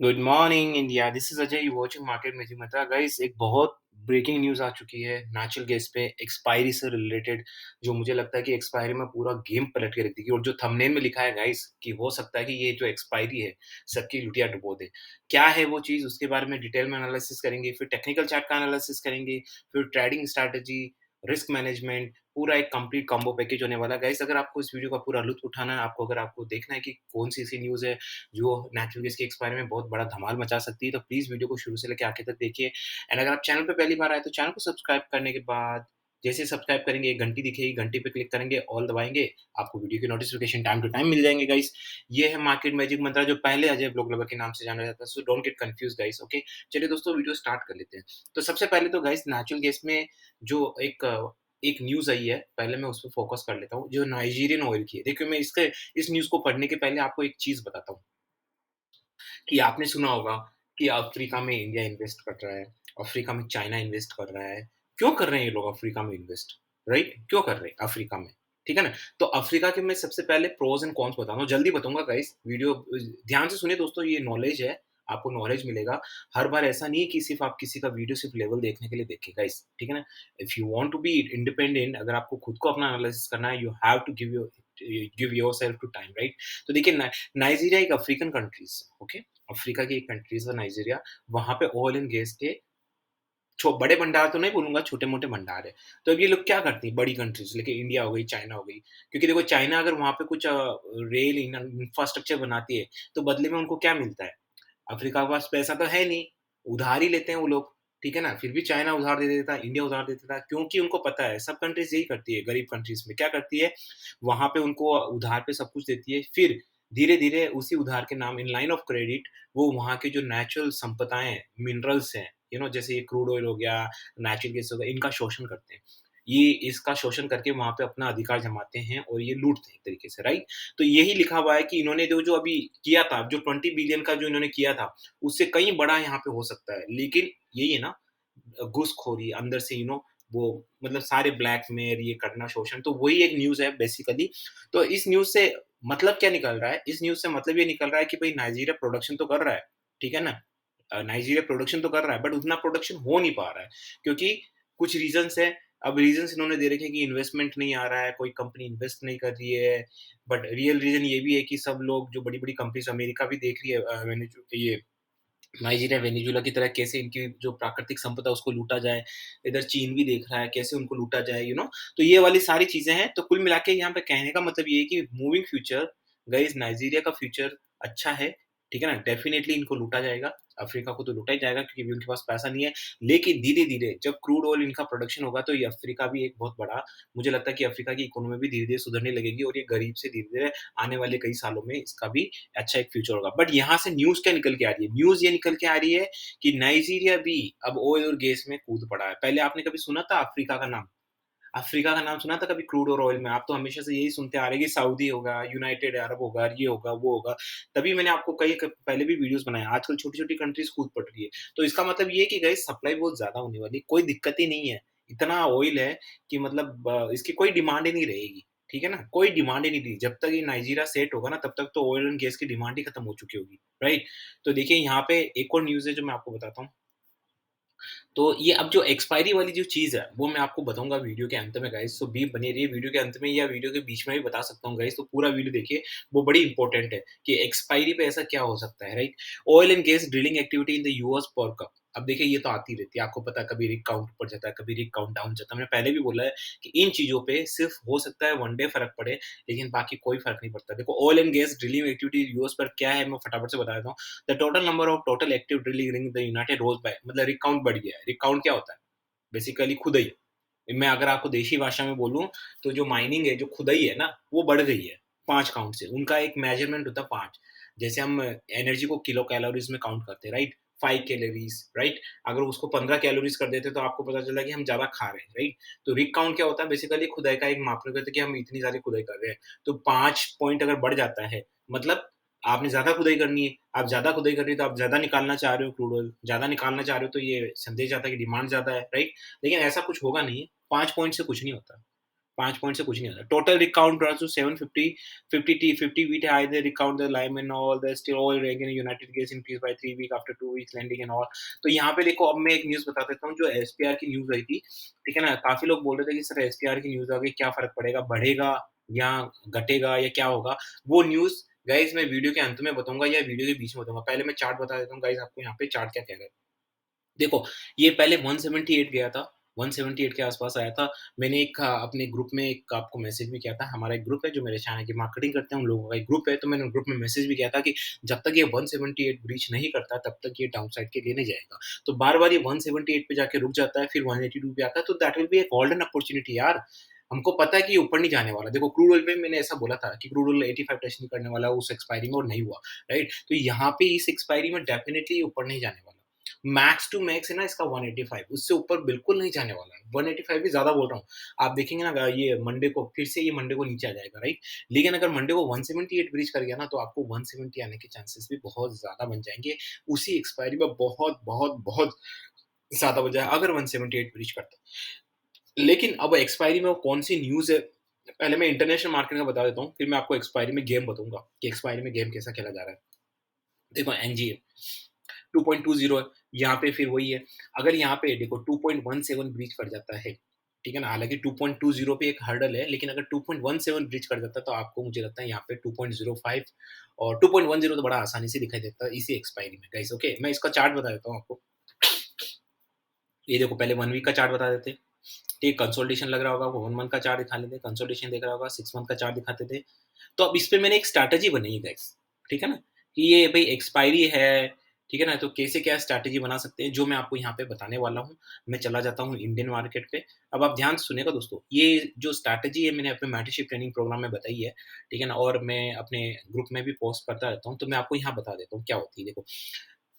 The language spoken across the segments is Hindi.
Good morning India. This is Ajay, you watching market magic Mantra. Guys, एक बहुत ब्रेकिंग न्यूज़ आ चुकी है नेचुरल गैस पे एक्सपायरी से रिलेटेड, जो मुझे लगता है कि एक्सपायरी में पूरा गेम पलट के रख देगी। और जो थंबनेल में लिखा है गाइस कि हो सकता है कि ये जो एक्सपायरी है सबकी लुटिया डुबो दे। क्या है वो चीज़, उसके बारे में डिटेल में एनालिसिस करेंगे, फिर टेक्निकल चार्ट का एनालिसिस करेंगे, फिर ट्रेडिंग स्ट्रैटेजी, रिस्क मैनेजमेंट, पूरा एक कंप्लीट कॉम्बो पैकेज होने वाला है। गाइस, अगर आपको इस वीडियो का पूरा लुत्फ़ उठाना है, आपको देखना है कि कौन-सी ऐसी न्यूज़ है जो नेचुरल गैस के एक्सपायरी में बहुत बड़ा धमाल मचा सकती है, तो प्लीज़ वीडियो को शुरू से लेके आखिर तक देखिए। एंड अगर आप चैनल पे पहली बार आए तो चैनल को सब्सक्राइब करने के बाद जैसे ही सब्सक्राइब करेंगे, एक घंटी दिखेगी, घंटी पे क्लिक करेंगे, ऑल दबाएँगे, आपको वीडियो की नोटिफ़िकेशन टाइम टू टाइम मिल जाएँगे गाइस। ये है मार्केट मैजिक मंत्रा, जो पहले अजय ब्लॉग लवर के नाम से जाना जाता है, so don't get confused guys, okay? चलिए दोस्तों, वीडियो स्टार्ट कर लेते हैं। तो सबसे पहले तो गाइस, नेचुरल गैस में जो एक न्यूज़ आई है, पहले मैं उस पे फ़ोकस कर लेता हूँ, जो नाइजीरियन ऑयल की है। देखिए, मैं इस न्यूज़ को पढ़ने के पहले आपको एक चीज़ बताता हूँ। कि आपने सुना होगा कि अफ्रीका में इंडिया इन्वेस्ट कर रहा है, अफ्रीका में चाइना इन्वेस्ट कर रहा है। क्यों कर रहे हैं ये लोग अफ्रीका में इन्वेस्ट, राइट? क्यों कर रहे हैं अफ्रीका में? ठीक है ना? तो अफ्रीका के मैं सबसे पहले प्रोस एंड कॉन्स बताता हूँ, जल्दी बताऊँगा गाइस। वीडियो ध्यान से सुनिए दोस्तों, ये नॉलेज है, आपको नॉलेज मिलेगा। हर बार ऐसा नहीं है कि सिर्फ़ आप किसी का वीडियो सिर्फ़ लेवल देखने के लिए देखें गाइस, ठीक है ना? If you want to be independent, अगर आपको खुद को अपना एनालिसिस करना है, you have to give yourself to time, right? तो देखिए, नाइजीरिया एक अफ्रीकन कंट्रीज़, ओके? अफ्रीका की एक कंट्रीज़ है नाइजीरिया, वहाँ पे ऑयल एंड गैस के बड़े भंडार तो नहीं बोलूँगा, छोटे-मोटे भंडार है। तो अब ये लोग क्या करती हैं, बड़ी कंट्रीज़ लेके इंडिया हो गई, चाइना हो गई, क्योंकि देखो चाइना अगर वहाँ पे कुछ रेल इंफ्रास्ट्रक्चर बनाती है, तो बदले में उनको क्या मिलता है? अफ्रीका के पास पैसा तो है नहीं, उधार ही लेते हैं वो लोग, ठीक है ना? फिर भी चाइना उधार दे देता है, इंडिया उधार दे देता है, क्योंकि उनको पता है, सब कंट्रीज़ यही करती है, गरीब कंट्रीज़ में क्या करती है, वहाँ पे उनको उधार पे सब कुछ देती है, फिर धीरे-धीरे उसी उधार के नाम इन लाइन ऑफ क्रेडिट वो वहाँ के जो नेचुरल संपदाएँ हैं, मिनरल्स हैं, जैसे ये क्रूड ऑयल हो गया, नेचुरल गैस हो गया, इनका शोषण करते हैं। ये इसका शोषण करके वहाँ पे अपना अधिकार जमाते हैं और ये लूटते हैं एक तरीके से, राइट? तो यही लिखा हुआ है कि इन्होंने जो जो अभी किया था, जो 20 बिलियन का जो इन्होंने किया था, उससे कहीं बड़ा यहाँ पे हो सकता है। लेकिन यही है ना, घूसखोरी अंदर से, वो मतलब सारे ब्लैकमेल, ये करना, शोषण, तो वही एक न्यूज़ है बेसिकली। तो इस न्यूज़ से मतलब क्या निकल रहा है? इस न्यूज़ से मतलब ये निकल रहा है कि भई नाइजीरिया प्रोडक्शन तो कर रहा है, ठीक है ना? नाइजीरिया प्रोडक्शन तो कर रहा है, बट उतना प्रोडक्शन हो नहीं पा रहा है, क्योंकि कुछ रीज़न्स हैं। अब रीज़न्स इन्होंने दे रखे हैं कि इन्वेस्टमेंट नहीं आ रहा है, कोई कंपनी इन्वेस्ट नहीं कर रही है, बट रियल रीज़न ये भी है कि सब लोग, जो बड़ी-बड़ी कंपनीज़, अमेरिका भी देख रही है, ये नाइजीरिया, वेनेजुएला की तरह कैसे इनकी जो प्राकृतिक संपदा है उसको लूटा जाए। इधर चीन भी देख रहा है कैसे उनको लूटा जाए, तो ये वाली सारी चीज़ें हैं। तो कुल मिला के यहाँ पे कहने का मतलब ये है कि मूविंग फ्यूचर, गाइस, नाइजीरिया का फ्यूचर अच्छा है, ठीक है ना? डेफ़िनिटली इनको लूटा जाएगा, अफ्रीका को तो लूटा ही जाएगा, क्योंकि अभी उनके पास पैसा नहीं है। लेकिन धीरे-धीरे जब क्रूड ऑयल इनका प्रोडक्शन होगा, तो ये अफ्रीका भी एक बहुत बड़ा, मुझे लगता है कि अफ्रीका की इकोनॉमी भी धीरे-धीरे सुधरने लगेगी, और ये गरीब से धीरे-धीरे आने वाले कई सालों में इसका भी अच्छा एक फ्यूचर होगा। बट यहाँ से न्यूज़ क्या निकल के आ रही है? न्यूज़ ये निकल के आ रही है कि नाइजीरिया भी अब ऑयल और गैस में कूद पड़ा है। पहले आपने कभी सुना था अफ्रीका का नाम? अफ्रीका का नाम सुना था कभी क्रूड और ऑयल में? आप तो हमेशा से यही सुनते आ रहे हैं कि सऊदी होगा, यूनाइटेड अरब होगा, ये होगा, वो होगा। तभी मैंने आपको कई क पहले भी वीडियोज़ बनाए। आजकल छोटी-छोटी कंट्रीज़ कूद पड़ रही है। तो इसका मतलब ये है कि गाइस, सप्लाई बहुत ज़्यादा होने वाली है, कोई दिक्कत ही नहीं है। इतना ऑयल है कि मतलब इसकी कोई डिमांड ही नहीं रहेगी। ठीक है ना? कोई डिमांड ही नहीं रही। जब तक ये नाइजीरिया सेट होगा ना, तब तक तो ऑयल एंड गैस की डिमांड ही खत्म हो चुकी होगी, राइट? तो देखिए, यहाँ पे एक और न्यूज़ है जो मैं आपको बताता हूँ। तो ये अब जो एक्सपायरी वाली जो चीज़ है, वो मैं आपको बताऊँगा वीडियो के अंत में गाइस, तो बी बने रहिए वीडियो के अंत में, या वीडियो के बीच में भी बता सकता हूँ गाइस, तो पूरा वीडियो देखिए, वो बड़ी इंपॉर्टेंट है कि एक्सपायरी पे ऐसा क्या हो सकता है, right? Oil and gas drilling activity in the US पर कप। अब देखिए, ये तो आती रहती है, आपको पता है, कभी रिग काउंट ऊपर जाता है, कभी रिग काउंट डाउन जाता है। मैंने पहले भी बोला है कि इन चीज़ों पे सिर्फ़ हो सकता है वन डे फ़र्क पड़े, लेकिन बाकी कोई फ़र्क नहीं पड़ता। देखो, oil and gas drilling activity US पर क्या है, मैं फटाफट से बता देता हूँ। The total number of total active drilling in the United rose by, मतलब रिग काउंट बढ़ गया है। रिग काउंट क्या होता है? बेसिकली खुदाई। मैं अगर आपको देशी भाषा में बोलूँ, तो जो माइनिंग है, जो खुदाई है ना, वो बढ़ गई है 5 काउंट से। उनका एक मेज़रमेंट होता है 5। जैसे हम एनर्जी को किलो कैलोरीज़ में काउंट करते हैं, राइट? 5 calories, right? अगर उसको 15 कैलोरीज़ कर देते, तो आपको पता चला कि हम ज़्यादा खा रहे हैं, राइट? तो रिग काउंट क्या होता है? बेसिकली खुदाई का एक मापक होता है कि हम इतनी सारी खुदाई कर रहे हैं। तो 5 पॉइंट अगर बढ़ जाता है, मतलब आपने ज़्यादा खुदाई करनी है। आप ज़्यादा खुदाई कर रही है, तो आप ज़्यादा निकालना चाह रहे हो क्रूड ऑयल, ज़्यादा निकालना चाह रहे हो, तो ये संदेश जाता है कि डिमांड ज़्यादा है, राइट? लेकिन ऐसा कुछ होगा नहीं, 5 पॉइंट से कुछ नहीं होता। 5 पॉइंट से कुछ नहीं होता। Total rig count runs to 750, 50 feet high. They rig count the linemen and all. They still all again United gets increased by 3 week after 2 weeks landing and all. तो यहाँ पे देखो, अब मैं एक न्यूज़ बता देता हूँ जो एसपीआर की न्यूज़ आई थी, ठीक है ना? काफ़ी लोग बोल रहे थे कि सर एसपीआर की न्यूज़ आ गई, क्या फ़र्क पड़ेगा? बढ़ेगा या घटेगा या क्या होगा? वो न्यूज़ गाइज़ मैं वीडियो के अंत में बताऊँगा या वीडियो के बीच में बताऊँगा। पहले मैं चार्ट बता देता हूँ गाइज़ आपको, यहाँ पे चार्ट क्या कह रहा है। देखो, ये पहले 178 गया था, 178 के आस-पास आया था। मैंने एक अपने ग्रुप में एक आपको मैसेज भी किया था। हमारा एक ग्रुप है जो मेरे चैनल की मार्केटिंग करते हैं, उन लोगों का एक ग्रुप है, तो मैंने ग्रुप में मैसेज भी किया था कि जब तक ये 178 ब्रीच नहीं करता, तब तक ये डाउनसाइड के लिए नहीं जाएगा। तो बार-बार ये 178 पे जाके रुक जाता है, फिर 182 पे आता है, तो that will be a golden opportunity यार। हमको पता है कि ये ऊपर नहीं जाने वाला। देखो क्रूड ऑयल पे मैंने ऐसा बोला था कि क्रूड ऑयल 85 टच नहीं करने वाला उस एक्सपायरी में, और नहीं हुआ, राइट? तो यहाँ पे इस एक्सपायरी में डेफिनिटली ये ऊपर नहीं जाने वाला। मैक्स टू मैक्स है ना इसका 185, उससे ऊपर बिल्कुल नहीं जाने वाला है। 185 भी ज़्यादा बोल रहा हूँ। आप देखेंगे ना ये मंडे को फिर से ये मंडे को नीचे आ जाएगा, राइट? लेकिन अगर मंडे को 178 ब्रीच कर गया ना, तो आपको 170 आने के चांसेस भी बहुत ज़्यादा बन जाएँगे। उसी एक्सपायरी में बहुत, बहुत, बहुत ज़्यादा बन जाए अगर 178 ब्रीच करता है। लेकिन अब एक्सपायरी में वो कौन-सी न्यूज़ है, पहले मैं इंटरनेशनल मार्केट का बता देता हूँ, फिर मैं आपको एक्सपायरी में गेम बताऊँगा कि एक्सपायरी में गेम कैसा खेला जा रहा है। देखो एनजीए 2.20 है, यहाँ पे फिर वही है, अगर यहाँ पे देखो 2.17 ब्रीच कर जाता है, ठीक है ना? हालाँकि 2.20 पे एक हर्डल है, लेकिन अगर 2.17 ब्रीच कर जाता है, तो आपको मुझे लगता है यहाँ पे 2.05 और 2.10 तो बड़ा आसानी से दिखाई देता है इसी एक्सपायरी में गाइस, ओके? मैं इसका चार्ट बता देता हूँ आपको। ये देखो पहले 1 वीक का चार्ट बता देते, ठीक कंसोलिडेशन लग रहा होगा, 1 मंथ का चार्ट दिखा लेते, कंसोलिडेशन दिख रहा होगा, 6 मंथ का चार्ट दिखाते थे। तो अब इस पे मैंने एक स्ट्रैटेजी बनाई है गाइस, ठीक है ना? कि ये भई एक्सपायरी है, ठीक है ना? तो कैसे क्या स्ट्रैटेजी बना सकते हैं, जो मैं आपको यहाँ पे बताने वाला हूँ। मैं चला जाता हूँ इंडियन मार्केट पे। अब आप ध्यान से सुनिएगा दोस्तों, ये जो स्ट्रैटेजी है मैंने अपने मेंटरशिप ट्रेनिंग प्रोग्राम में बताई है, ठीक है ना? और मैं अपने ग्रुप में भी पोस्ट करता रहता हूँ, तो मैं आपको यहाँ बता देता हूँ क्या होती है। देखो,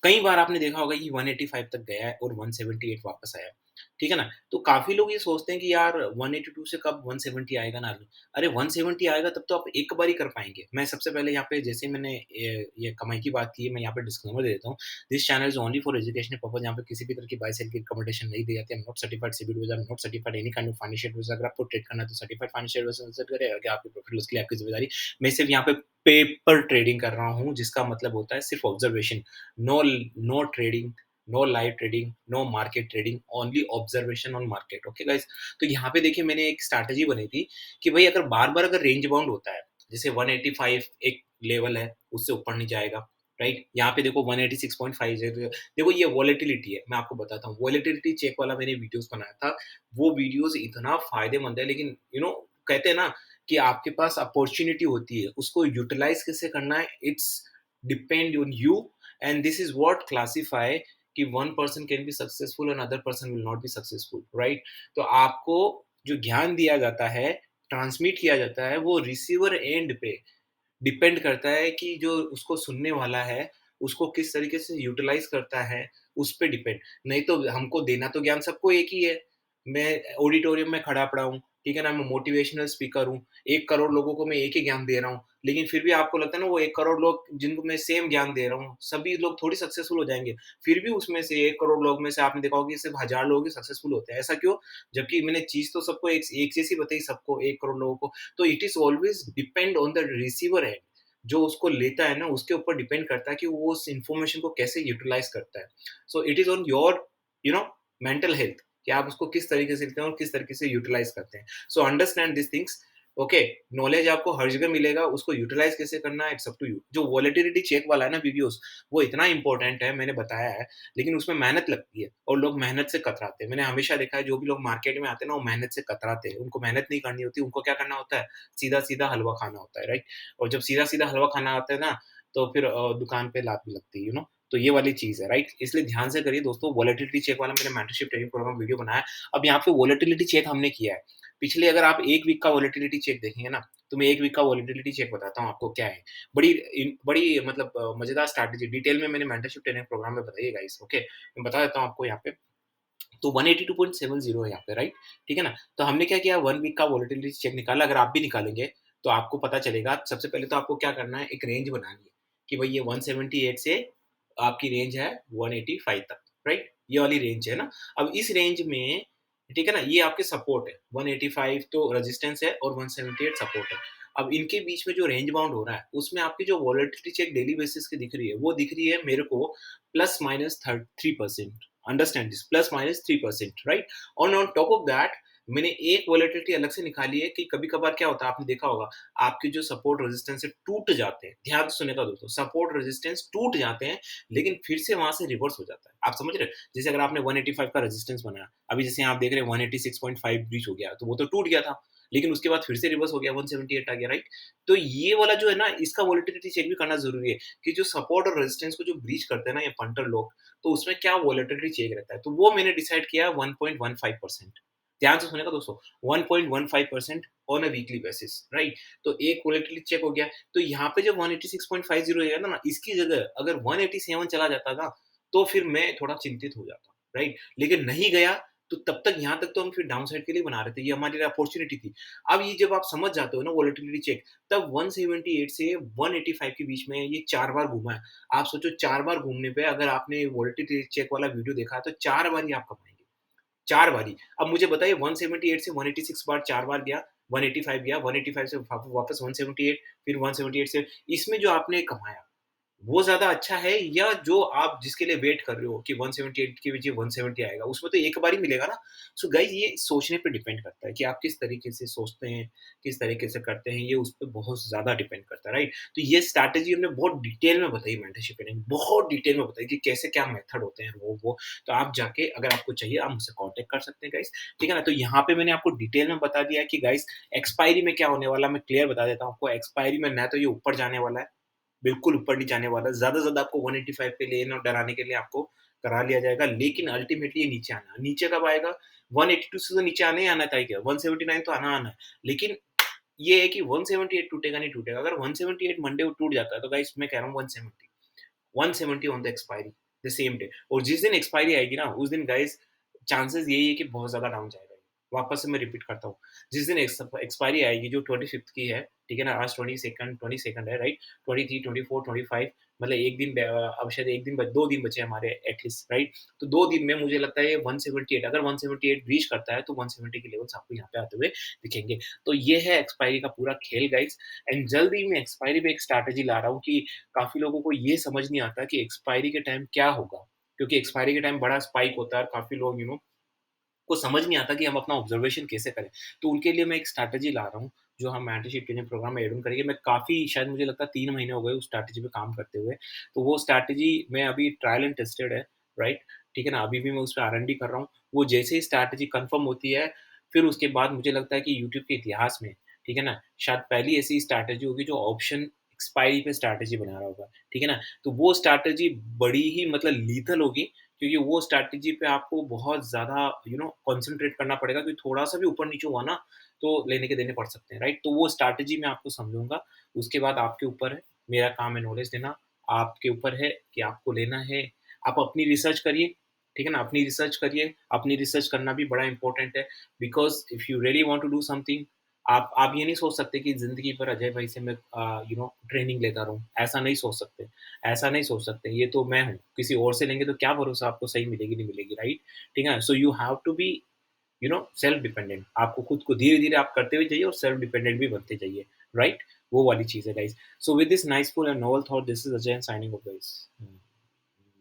कई बार आपने देखा होगा कि 185 तक गया है और 178 वापस आया है, ठीक है ना? तो काफ़ी लोग ये सोचते हैं कि यार 182 से कब 170 आएगा ना। अरे 170 आएगा तब तो आप एक बार ही कर पाएँगे। मैं सबसे पहले यहाँ पे जैसे मैंने ये कमाई की बात की है, मैं यहाँ पे डिस्क्लेमर दे देता हूँ। This channel is only for educational purpose, यहाँ पे किसी भी तरह की बाय सेल की रिकमेंडेशन नहीं दी जाती है। I am not certified SEBI adviser, I am not certified any kind of financial adviser. अगर आपको ट्रेड करना है तो सर्टिफाइड फाइनेंशियल एडवाइज़र कंसल्ट करें, आगे आपके प्रॉफिट लॉस के लिए आपकी ज़िम्मेदारी। मैं सिर्फ यहाँ पे पेपर ट्रेडिंग कर रहा हूँ, जिसका मतलब होता है सिर्फ observation. No no trading, no live trading, no market trading, only observation on market, okay guys? तो यहाँ पे देखिए मैंने एक स्ट्रैटेजी बनाई थी कि भाई अगर बार-बार अगर रेंज बाउंड होता है, जैसे 185 एक लेवल है, उससे ऊपर नहीं जाएगा, राइट? यहाँ पे देखो 186.50, देखो ये वोलेटिलिटी है, मैं आपको बताता हूँ। वोलेटिलिटी चेक वाला मैंने वीडियोज़ बनाया था, वो वीडियोज़ इतना फ़ायदेमंद है, लेकिन कहते हैं ना कि आपके पास अपॉर्च्युनिटी होती है, उसको यूटिलाइज़ कैसे करना है, it's depend on you, and this is what classify कि one person can be successful and other person will not be successful, right? तो आपको जो ज्ञान दिया जाता है, ट्रांसमिट किया जाता है, वो रिसीवर एंड पे डिपेंड करता है कि जो उसको सुनने वाला है, उसको किस तरीके से यूटिलाइज़ करता है, उस पे डिपेंड। नहीं तो हमको देना तो ज्ञान सबको एक ही है। मैं ऑडिटोरियम में खड़ा पड़ा हूँ, ठीक है ना? मैं मोटिवेशनल स्पीकर हूँ, 1 करोड़ लोगों को मैं एक ही ज्ञान दे रहा हूँ, लेकिन फिर भी आपको लगता है ना वो 1 करोड़ लोग जिनको मैं सेम ज्ञान दे रहा हूँ, सभी लोग थोड़ी सक्सेसफुल हो जाएँगे। फिर भी उसमें से 1 करोड़ लोग में से आपने देखा होगा कि सिर्फ़ 1000 लोग ही सक्सेसफुल होते हैं। ऐसा क्यों? जबकि मैंने चीज़ तो सबको एक जैसी बताई सबको, 1 करोड़ लोगों को। तो it is always depend on the receiver and, जो उसको लेता है ना, उसके ऊपर डिपेंड करता है कि वो उस इन्फॉर्मेशन को कैसे यूटिलाइज़ करता है। So it is on your you know mental health कि आप उसको किस तरीके से लेते हैं और किस तरीके से यूटिलाइज़ करते हैं। So understand these things, okay? Knowledge आपको हर जगह मिलेगा, उसको यूटिलाइज़ कैसे करना है, इट्स अप टू यू। जो वोलेटिलिटी चेक वाला है ना वीडियोज़, वो इतना इम्पोर्टेंट है, मैंने बताया है, लेकिन उसमें मेहनत लगती है और लोग मेहनत से कतराते हैं। मैंने हमेशा देखा है जो भी लोग मार्केट में आते हैं ना, वो मेहनत से कतराते हैं। उनको मेहनत नहीं करनी होती, उनको क्या करना होता है, सीधा-सीधा हलवा खाना होता है, राइट? और जब सीधा-सीधा हलवा खाना होता है ना, तो फिर दुकान पे लात भी लगती है, तो ये वाली चीज़ है, राइट? इसलिए ध्यान से करिए दोस्तों, वोलेटिलिटी चेक वाला मैंने मेंटरशिप ट्रेनिंग प्रोग्राम वीडियो बनाया है। अब यहाँ पे वोलेटिलिटी चेक हमने किया है। पिछले अगर आप 1 वीक का वोलेटिलिटी चेक देखेंगे ना, तो मैं 1 वीक का वोलेटिलिटी चेक बताता हूँ आपको क्या है। बड़ी मतलब मज़ेदार स्ट्रैटेजी डिटेल में मैंने मेंटरशिप ट्रेनिंग प्रोग्राम में बताई है गाइस, ओके? मैं बता देता हूँ आपको यहाँ पे। तो 182.70 है यहाँ पे, राइट? ठीक है ना? तो हमने क्या किया, 1 वीक का वोलेटिलिटी चेक निकाला, अगर आप भी निकालेंगे, तो आपको पता चलेगा। सबसे पहले तो आपको क्या करना है, एक रेंज बनानी है कि भई ये 178 से आपकी रेंज है 185 तक, राइट? ये वाली रेंज है ना? अब इस रेंज में ठीक है ना? ये आपके सपोर्ट है, 185 तो रेजिस्टेंस है और 178 सपोर्ट है। अब इनके बीच में जो रेंज बाउंड हो रहा है, उसमें आपकी जो वोलेटिलिटी चेक डेली बेसिस की दिख रही है, वो दिख रही है मेरे को plus minus third 3%। Understand this, plus minus 3%, right? और ऑन टॉप ऑफ दैट मैंने एक वोलेटिलिटी अलग से निकाली है कि कभी-कभार क्या होता है, आपने देखा होगा, आपके जो सपोर्ट रेजिस्टेंस है टूट जाते हैं। ध्यान से सुनिएगा दोस्तों, सपोर्ट रेजिस्टेंस टूट जाते हैं, लेकिन फिर से वहाँ से रिवर्स हो जाता है। आप समझ रहे हैं? जैसे अगर आपने 185 का रेजिस्टेंस बनाया, अभी जैसे आप देख रहे हैं 186.5 ब्रीच हो गया, तो वो तो टूट गया था, लेकिन उसके बाद फिर से रिवर्स हो गया, 178 आ गया, राइट? तो ये वाला जो है ना, इसका वोलेटिलिटी चेक भी करना ज़रूरी है कि जो सपोर्ट और रेजिस्टेंस को जो ब्रीच करते हैं ना ये पंटर लोग, तो उसमें क्या वोलेटिलिटी चेक रहता है। तो वो मैंने डिसाइड किया 1.15%। ध्यान से सुनिएगा दोस्तों, 1.15% on a weekly basis, right? तो एक वोलेटिलिटी चेक हो गया, तो यहाँ पे जब 186.50 गया था ना, इसकी जगह अगर 187 चला जाता ना, तो फिर मैं थोड़ा चिंतित हो जाता, राइट? लेकिन नहीं गया, तो तब तक यहाँ तक तो हम फिर डाउन साइड के लिए बना रहे थे, ये हमारे लिए अपॉर्च्युनिटी थी। अब ये जब आप समझ जाते हो ना वोलेटिलिटी चेक, तब 178 से 185 के बीच में ये 4 बार घूमा है। आप सोचो 4 बार घूमने पे अगर आपने वोलेटिलिटी चेक वाला वीडियो देखा है, तो 4 बार ही आप कमाएँगे, 4 बारी। अब मुझे बताइए 178 से 186 बार 4 बार गया, 185 गया, 185 से वापस 178, फिर 178 से, इसमें जो आपने कमाया वो ज़्यादा अच्छा है या जो आप जिसके लिए वेट कर रहे हो कि 178 की बजाय 170 आएगा, उसमें तो एक बार ही मिलेगा ना। सो गाइस ये सोचने पे डिपेंड करता है कि आप किस तरीके से सोचते हैं, किस तरीके से करते हैं, ये उस पे बहुत ज़्यादा डिपेंड करता है, राइट? तो ये स्ट्रैटेजी हमने बहुत डिटेल में बताई मेंटरशिप ट्रेनिंग, बहुत डिटेल में बताई कि कैसे क्या मेथड होते हैं वो। तो आप जाके अगर आपको चाहिए आप मुझसे कॉन्टैक्ट कर सकते हैं गाइस, ठीक है ना? तो यहाँ पे मैंने आपको डिटेल में बता दिया है कि गाइस एक्सपायरी में क्या होने वाला है, मैं क्लियर बता देता हूँ आपको। एक्सपायरी में ना तो ये ऊपर जाने वाला है, बिल्कुल ऊपर नहीं जाने वाला। ज़्यादा से ज़्यादा आपको 185 पे लेन और डराने के लिए आपको करा लिया जाएगा, लेकिन अल्टीमेटली ये नीचे आना है। नीचे कब आएगा? 182 से तो नीचे आना ही आना था क्या? 179 तो आना-आना है। लेकिन ये है कि 178 टूटेगा नहीं टूटेगा। अगर 178 मंडे को टूट जाता है, तो गाइस मैं कह रहा हूँ 170, 170 on the expiry, the same day. और जिस दिन एक्सपायरी आएगी ना, उस दिन गाइस चांसेस यही है कि बहुत ज़्यादा डाउन जाएगा। वापस से मैं रिपीट करता हूँ, जिस दिन एक्सपायरी आएगी जो 25th की है, ठीक है ना? आज 22nd है, राइट? 23, 24, 25, मतलब 1 दिन अब शायद 1 दिन 2 दिन बचे हमारे एटलीस्ट, राइट? तो 2 दिन में मुझे लगता है ये 178, अगर 178 रीच करता है, तो 170 के लेवल्स आपको यहाँ पे आते हुए दिखेंगे। तो ये है एक्सपायरी का पूरा खेल गाइस। एंड जल्द ही मैं एक्सपायरी पे एक स्ट्रैटेजी ला रहा हूँ कि काफ़ी लोगों को ये समझ नहीं आता कि एक्सपायरी के टाइम क्या होगा? क्योंकि एक्सपायरी के टाइम बड़ा स्पाइक होता है और काफ़ी लोग को समझ नहीं आता कि हम अपना ऑब्जर्वेशन कैसे करें। तो उनके लिए मैं एक स्ट्रैटेजी ला रहा हूँ, जो हम मेंटरशिप ट्रेनिंग प्रोग्राम में एड ऑन करेंगे। मैं काफ़ी शायद मुझे लगता है 3 महीने हो गए उस स्ट्रैटेजी पे काम करते हुए। तो वो स्ट्रैटेजी मैं अभी ट्रायल एंड टेस्टेड है, राइट? ठीक है ना? अभी भी मैं उस पे आर-एन-डी कर रहा हूँ। वो जैसे ही स्ट्रैटेजी कन्फर्म होती है, फिर उसके बाद मुझे लगता है कि यूट्यूब के इतिहास में, ठीक है ना? शायद पहली ऐसी स्ट्रैटेजी होगी जो ऑप्शन एक्सपायरी पे स्ट्रैटेजी बना रहा होगा, ठीक है ना? तो वो स्ट्रैटेजी बड़ी ही मतलब लीथल होगी, क्योंकि वो स्ट्रैटेजी पे आपको बहुत ज़्यादा कॉन्सन्ट्रेट करना पड़ेगा, क्योंकि थोड़ा-सा भी ऊपर-नीचे हुआ ना, तो लेने के देने पड़ सकते हैं, राइट? तो वो स्ट्रैटेजी मैं आपको समझाऊँगा, उसके बाद आपके ऊपर है, मेरा काम है नॉलेज देना, आपके ऊपर है कि आपको लेना है। आप अपनी रिसर्च करिए, ठीक है ना? अपनी रिसर्च करिए, अपनी रिसर्च करना भी बड़ा इम्पोर्टेंट है, because if you really want to do something, आप ये नहीं सोच सकते कि ज़िंदगी भर अजय भाई से मैं ट्रेनिंग लेता रहूँ, ऐसा नहीं सोच सकते। ऐसा नहीं सोच सकते, ये तो मैं हूँ, किसी और से लेंगे तो क्या भरोसा आपको सही मिलेगी, नहीं मिलेगी, राइट? ठीक है ना? So you have to be self dependent, आपको खुद को धीरे-धीरे आप करते हुए जाइए और सेल्फ डिपेंडेंट भी बनते जाइए, राइट? वो वाली चीज़ है guys. So with this nice full and novel thought, this is Ajay signing off guys.